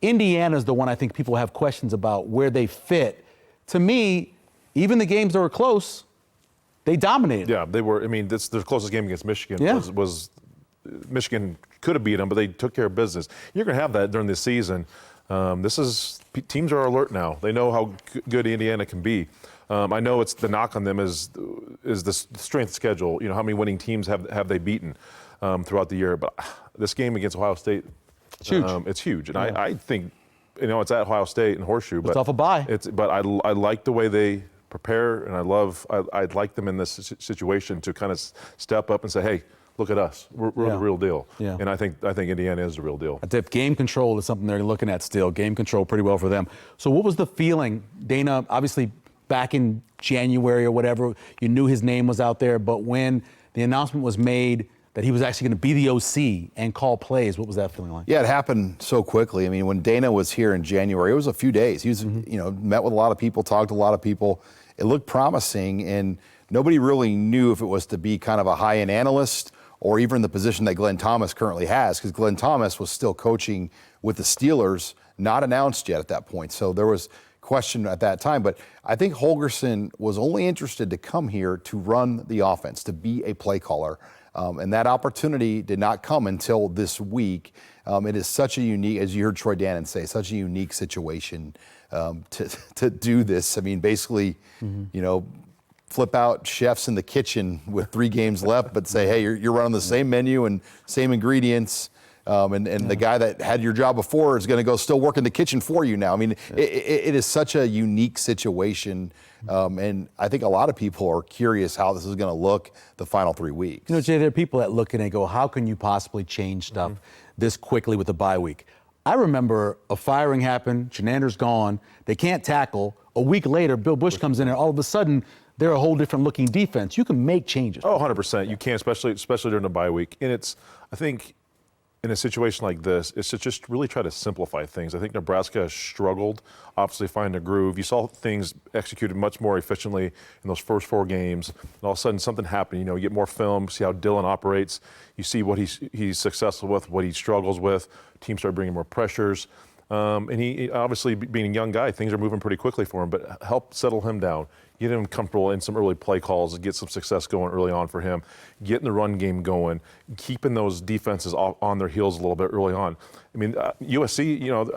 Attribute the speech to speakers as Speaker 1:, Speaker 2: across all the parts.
Speaker 1: Indiana's the one I think people have questions about where they fit. To me, even the games that were close, they dominated.
Speaker 2: Yeah, they were. I mean, their closest game against Michigan was Michigan could have beat them, but they took care of business. You're going to have that during the season. Teams are alert now. They know how good Indiana can be. I know it's the knock on them is the strength schedule. You know, how many winning teams have they beaten throughout the year? But this game against Ohio State,
Speaker 1: it's huge.
Speaker 2: It's huge, and I think, you know, it's at Ohio State and Horseshoe, but
Speaker 1: it's off a bye.
Speaker 2: But I like the way they prepare, and I'd like them in this situation to kind of step up and say, hey, look at us. We're the real deal.
Speaker 1: Yeah.
Speaker 2: And I think Indiana is the real deal.
Speaker 1: Game control is something they're looking at still. Game control pretty well for them. So what was the feeling? Dana, obviously back in January or whatever, you knew his name was out there, but when the announcement was made that he was actually going to be the OC and call plays, what was that feeling like?
Speaker 3: Yeah, it happened so quickly. I mean, when Dana was here in January, it was a few days. He was, you know, met with a lot of people, talked to a lot of people. It looked promising, and nobody really knew if it was to be kind of a high-end analyst or even the position that Glenn Thomas currently has, because Glenn Thomas was still coaching with the Steelers, not announced yet at that point. So there was question at that time. But I think Holgorsen was only interested to come here to run the offense, to be a play caller. And that opportunity did not come until this week. It is such a unique, as you heard Troy Dannon say, such a unique situation to do this. I mean, basically, you know, flip out chefs in the kitchen with 3 games left, but say, hey, you're running the same menu and same ingredients. And the guy that had your job before is going to go still work in the kitchen for you now. I mean, it is such a unique situation. And I think a lot of people are curious how this is going to look the final 3 weeks.
Speaker 1: You know, Jay, there are people that look and they go, how can you possibly change stuff this quickly with the bye week? I remember a firing happened, Chenander's gone, they can't tackle. A week later, Bill Bush comes in and all of a sudden, they're a whole different looking defense. You can make changes.
Speaker 2: Oh, 100%. You can, especially during the bye week. And I think, in a situation like this, it's to just really try to simplify things. I think Nebraska has struggled, obviously, finding a groove. You saw things executed much more efficiently in those first 4 games. And all of a sudden, something happened. You know, you get more film, see how Dylan operates. You see what he's successful with, what he struggles with. Teams start bringing more pressures. And he obviously, being a young guy, things are moving pretty quickly for him. But help settle him down. Get him comfortable in some early play calls, get some success going early on for him, getting the run game going, keeping those defenses on their heels a little bit early on. I mean, USC, you know,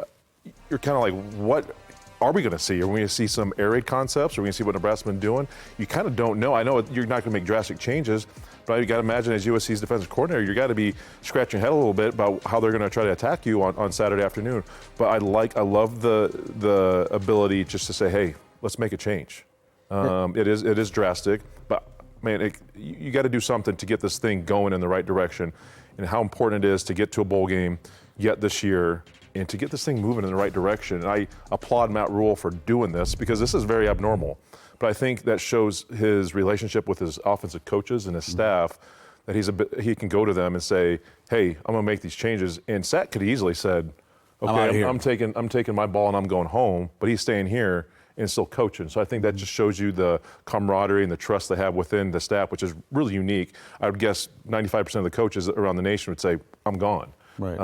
Speaker 2: you're kind of like, what are we going to see? Are we going to see some air raid concepts? Are we going to see what Nebraska's been doing? You kind of don't know. I know you're not going to make drastic changes, but you got to imagine as USC's defensive coordinator, you got to be scratching your head a little bit about how they're going to try to attack you on Saturday afternoon. But I love the ability just to say, hey, let's make a change. It is drastic, but man, you got to do something to get this thing going in the right direction, and how important it is to get to a bowl game yet this year and to get this thing moving in the right direction. And I applaud Matt Rule for doing this because this is very abnormal. But I think that shows his relationship with his offensive coaches and his staff, that he can go to them and say, hey, I'm going to make these changes. And Sack could have easily said, okay, I'm taking my ball and I'm going home, but he's staying here and still coaching. So I think that just shows you the camaraderie and the trust they have within the staff, which is really unique. I would guess 95% of the coaches around the nation would say, I'm gone.
Speaker 1: Right.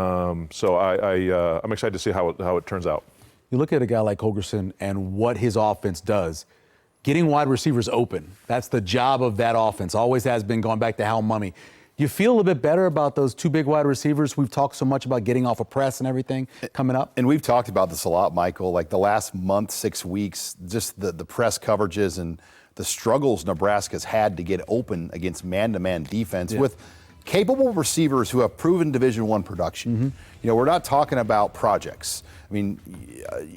Speaker 2: So I'm excited to see how it turns out.
Speaker 1: You look at a guy like Holgorsen and what his offense does. Getting wide receivers open, that's the job of that offense. Always has been, going back to Hal Mumme. You feel a little bit better about those 2 big wide receivers? We've talked so much about getting off a press and everything coming up.
Speaker 3: And we've talked about this a lot, Michael, like the last month, 6 weeks, just the press coverages and the struggles Nebraska's had to get open against man-to-man defense with capable receivers who have proven Division I production. You know, we're not talking about projects. I mean,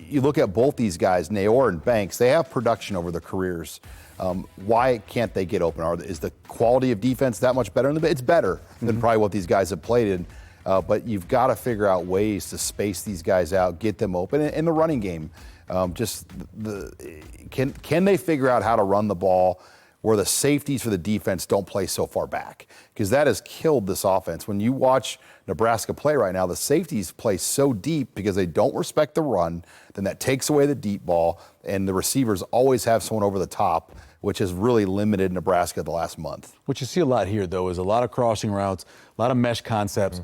Speaker 3: you look at both these guys, Naor and Banks, they have production over their careers. Why can't they get open? Is the quality of defense that much better? It's better than probably what these guys have played in. But you've got to figure out ways to space these guys out, get them open. In the running game, can they figure out how to run the ball where the safeties for the defense don't play so far back? Because that has killed this offense. When you watch Nebraska play right now, the safeties play so deep because they don't respect the run, then that takes away the deep ball, and the receivers always have someone over the top, which has really limited Nebraska the last month.
Speaker 1: What you see a lot here, though, is a lot of crossing routes, a lot of mesh concepts.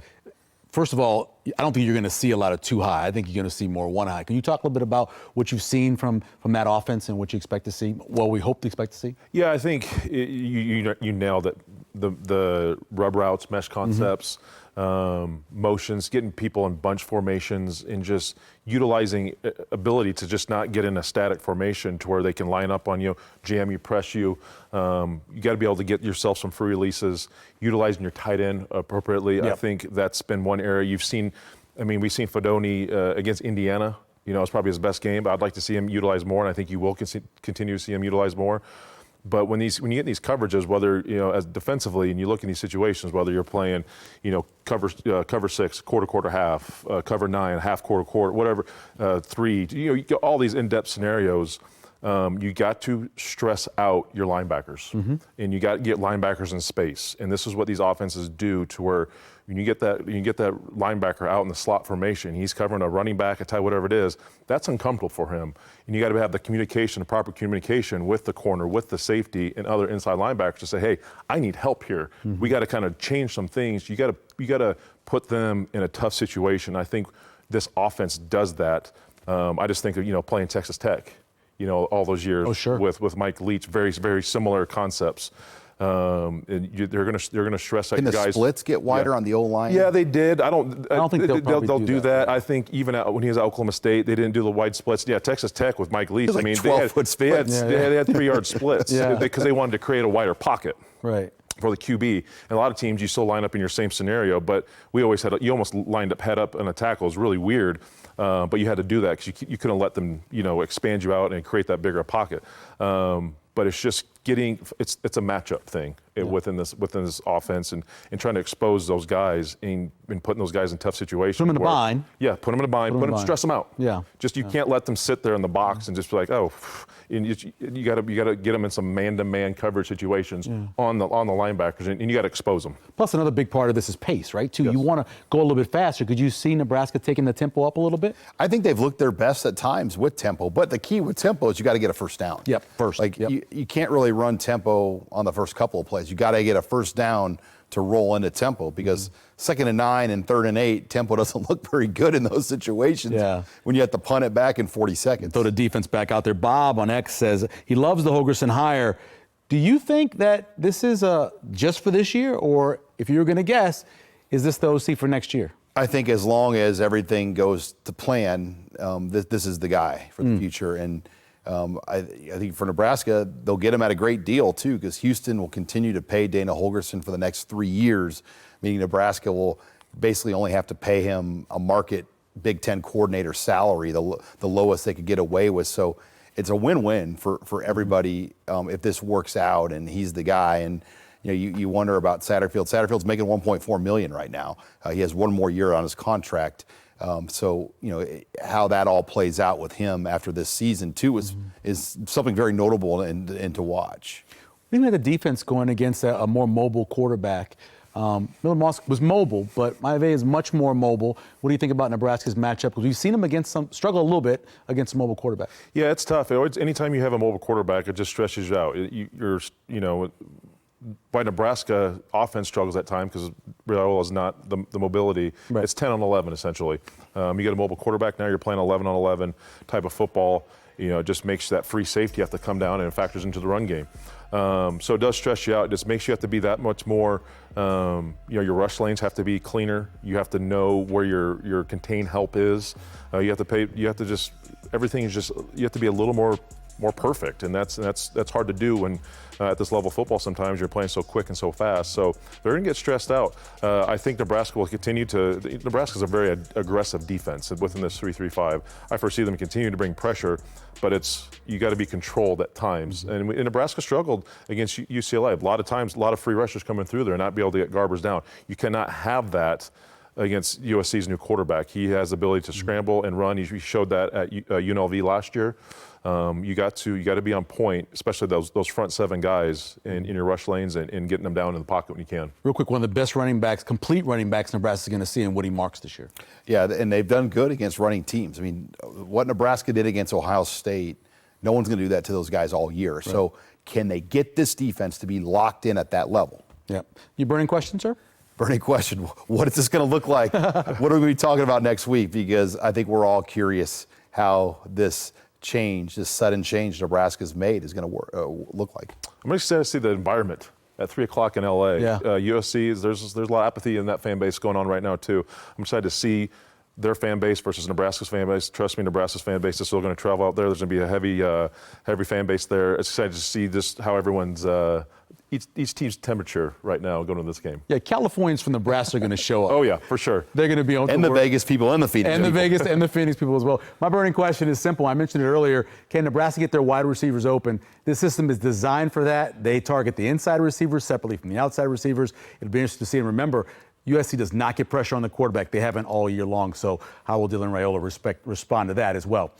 Speaker 1: first of all, I don't think you're going to see a lot of two high. I think you're going to see more one high. Can you talk a little bit about what you've seen from that offense and what you expect to see? Well, we hope to expect to see.
Speaker 2: Yeah, I think you nailed it. The rub routes, mesh concepts, motions, getting people in bunch formations, and just utilizing ability to just not get in a static formation to where they can line up on you, jam you, press you. You got to be able to get yourself some free releases, utilizing your tight end appropriately.
Speaker 1: Yep.
Speaker 2: I think that's been one area you've seen. I mean, we've seen Fedoni against Indiana. You know, it's probably his best game, but I'd like to see him utilize more, and I think you will continue to see him utilize more. But when you get these coverages, whether as defensively, and you look in these situations, whether you're playing, cover 6, quarter, half, cover 9, half, quarter, whatever, 3, you get all these in-depth scenarios. You got to stress out your linebackers, and you got to get linebackers in space. And this is what these offenses do, to where when you get that linebacker out in the slot formation, he's covering a running back, a tight, whatever it is. That's uncomfortable for him, and you got to have the proper communication with the corner, with the safety, and other inside linebackers to say, hey, I need help here. We got to kind of change some things. You got to put them in a tough situation. I think this offense does that. I just think of playing Texas Tech. All those years with Mike Leach, very, very similar concepts. And they're going to stress out
Speaker 3: Can
Speaker 2: you
Speaker 3: the
Speaker 2: guys.
Speaker 3: splits get wider on the O-line?
Speaker 2: Yeah, they did. I don't
Speaker 1: think
Speaker 2: they'll do that. I think even when he was at Oklahoma State, they didn't do the wide splits. Yeah, Texas Tech with Mike Leach.
Speaker 3: Like
Speaker 2: I mean,
Speaker 3: 12-foot splits.
Speaker 2: They had 3-yard splits because they wanted to create a wider pocket.
Speaker 1: Right.
Speaker 2: For the QB. And a lot of teams, you still line up in your same scenario, but we always you almost lined up head up in a tackle. It's really weird, but you had to do that because you couldn't let them, expand you out and create that bigger pocket. But it's just it's a matchup thing within this offense, and trying to expose those guys and putting those guys in tough situations.
Speaker 1: Put them in a bind.
Speaker 2: Yeah, put them in a bind. Stress them out.
Speaker 1: Yeah.
Speaker 2: Just you can't let them sit there in the box and just be like, oh, and you got to get them in some man-to-man coverage situations on the linebackers, and you got to expose them.
Speaker 1: Plus, another big part of this is pace, right? Too.
Speaker 2: Yes.
Speaker 1: You want to go a little bit faster. Could you see Nebraska taking the tempo up a little bit?
Speaker 3: I think they've looked their best at times with tempo, but the key with tempo is you got to get a first down.
Speaker 1: Yep, first.
Speaker 3: Like you can't really run tempo on the first couple of plays. You got to get a first down to roll into tempo, because 2nd and 9 and 3rd and 8, tempo doesn't look very good in those situations when you have to punt it back in 40 seconds.
Speaker 1: Throw the defense back out there. Bob on X says he loves the Holgorsen hire. Do you think that this is just for this year, or if you were going to guess, is this the OC for next year?
Speaker 3: I think as long as everything goes to plan, this is the guy for the future. And I think for Nebraska, they'll get him at a great deal, too, because Houston will continue to pay Dana Holgorsen for the next 3 years, meaning Nebraska will basically only have to pay him a market Big Ten coordinator salary, the lowest they could get away with. So it's a win-win for everybody if this works out and he's the guy. And you wonder about Satterfield. Satterfield's making $1.4 million right now. He has one more year on his contract. So how that all plays out with him after this season too is something very notable and to watch.
Speaker 1: What do you think of the defense going against a more mobile quarterback? Miller Moss was mobile, but Maivei is much more mobile. What do you think about Nebraska's matchup? Because we've seen them struggle a little bit against a mobile quarterback.
Speaker 2: Yeah, it's tough. Anytime you have a mobile quarterback, it just stresses you out. Why Nebraska offense struggles at times, because Raiola is not the mobility.
Speaker 1: Right.
Speaker 2: It's 10 on 11 essentially. You get a mobile quarterback now. You're playing 11 on 11 type of football. It just makes that free safety have to come down, and it factors into the run game. So it does stress you out. It just makes you have to be that much more. Your rush lanes have to be cleaner. You have to know where your contained help is. You have to pay. You have to just everything is just. You have to be a little more perfect, and that's hard to do when at this level of football. Sometimes you're playing so quick and so fast, so they're going to get stressed out. I think Nebraska will continue to. Nebraska's a very aggressive defense within this 3-3-5. I foresee them continue to bring pressure, but you got to be controlled at times. And Nebraska struggled against UCLA. A lot of times, a lot of free rushers coming through there and not be able to get Garbers down. You cannot have that against USC's new quarterback. He has the ability to scramble and run. He showed that at UNLV last year. You got to be on point, especially those front 7 guys in your rush lanes and getting them down in the pocket when you can.
Speaker 1: Real quick, one of the best complete running backs Nebraska's going to see in Woody Marks this year.
Speaker 3: Yeah, and they've done good against running teams. I mean, what Nebraska did against Ohio State, no one's going to do that to those guys all year. Right. So can they get this defense to be locked in at that level?
Speaker 1: Yep. You burning question, sir?
Speaker 3: burning question, what is this going to look like? What are we going to be talking about next week? Because I think we're all curious how this change, this sudden change Nebraska's made is going to look like.
Speaker 2: I'm excited to see the environment at 3 o'clock in LA.
Speaker 1: Yeah.
Speaker 2: USC, there's a lot of apathy in that fan base going on right now too. I'm excited to see their fan base versus Nebraska's fan base. Trust me, Nebraska's fan base is still going to travel out there. There's going to be a heavy fan base there. It's excited to see just how everyone's each team's temperature right now going into this game.
Speaker 1: Yeah, Californians from Nebraska are going to show up.
Speaker 2: Oh yeah, for sure.
Speaker 1: They're going to be on
Speaker 3: And the Vegas people and the Phoenix
Speaker 1: and the
Speaker 3: people.
Speaker 1: Vegas and the Phoenix people as well. My burning question is simple. I mentioned it earlier. Can Nebraska get their wide receivers open? This system is designed for that. They target the inside receivers separately from the outside receivers. It'll be interesting to see. And remember, USC does not get pressure on the quarterback. They haven't all year long. So how will Dylan Raiola respond to that as well?